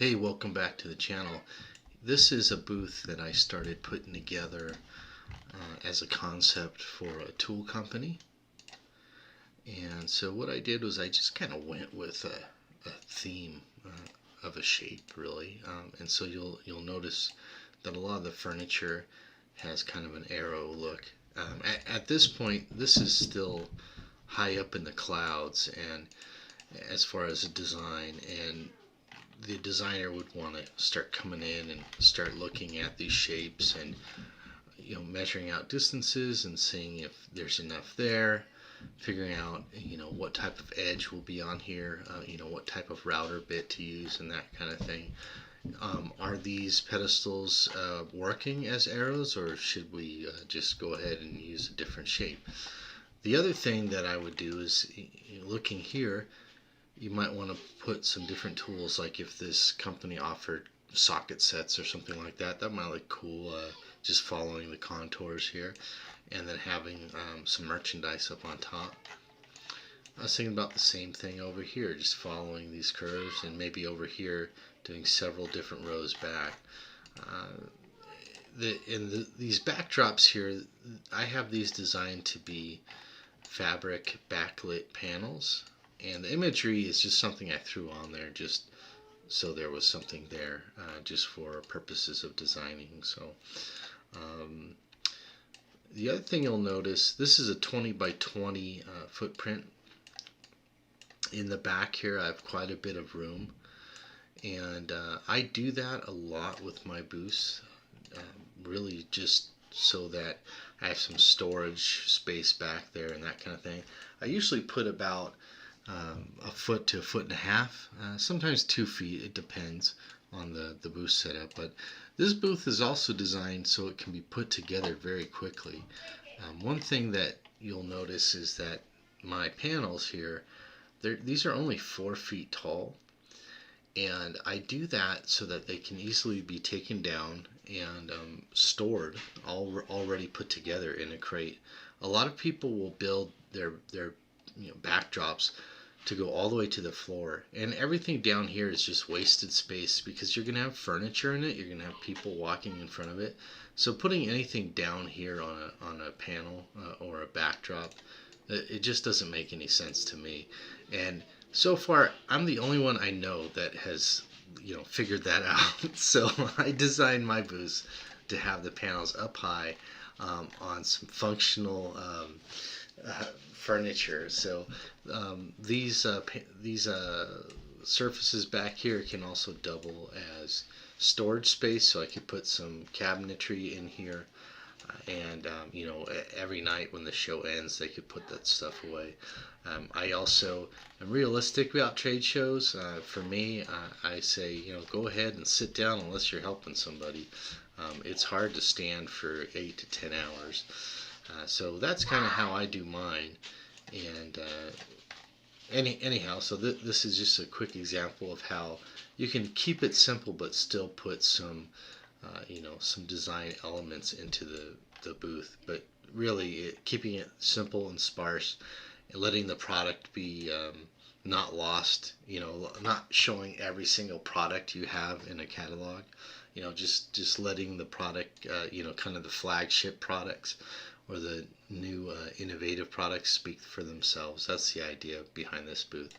Hey, welcome back to the channel. This is a booth that I started putting together as a concept for a tool company. And so what I did was I just kind of went with a theme of a shape, really. And so you'll notice that a lot of the furniture has kind of an arrow look. At this point, this is still high up in the clouds, and as far as a design, and the designer would want to start coming in and start looking at these shapes and measuring out distances and seeing if there's enough there, figuring out what type of edge will be on here, what type of router bit to use and that kind of thing. Are these pedestals working as arrows, or should we just go ahead and use a different shape? The other thing that I would do is, looking here, you might want to put some different tools, like if this company offered socket sets or something like that, that might look cool, just following the contours here, and then having some merchandise up on top. I was thinking about the same thing over here, just following these curves, and maybe over here doing several different rows back. These backdrops here, I have these designed to be fabric backlit panels, and the imagery is just something I threw on there just so there was something there, just for purposes of designing. So the other thing you'll notice, this is a 20 by 20 footprint. In the back here I have quite a bit of room, and I do that a lot with my booths, really just so that I have some storage space back there and that kind of thing. I usually put about a foot to a foot and a half, sometimes 2 feet, it depends on the booth setup. But this booth is also designed so it can be put together very quickly. One thing that you'll notice is that my panels here, these are only 4 feet tall, and I do that so that they can easily be taken down and stored, already put together in a crate. A lot of people will build their backdrops to go all the way to the floor, and everything down here is just wasted space because you're going to have furniture in it, you're going to have people walking in front of it. So putting anything down here on a panel or a backdrop, it just doesn't make any sense to me. And so far I'm the only one I know that has figured that out. So I designed my booths to have the panels up high on some functional furniture. So these surfaces back here can also double as storage space, so I could put some cabinetry in here, and every night when the show ends they could put that stuff away. I also am realistic about trade shows. For me, I say, go ahead and sit down unless you're helping somebody. It's hard to stand for 8 to 10 hours. So that's kind of how I do mine. And anyhow, so this is just a quick example of how you can keep it simple but still put some some design elements into the booth, but really keeping it simple and sparse, and letting the product be not lost, not showing every single product you have in a catalog, just letting the product, kind of the flagship products or the new innovative products speak for themselves. That's the idea behind this booth.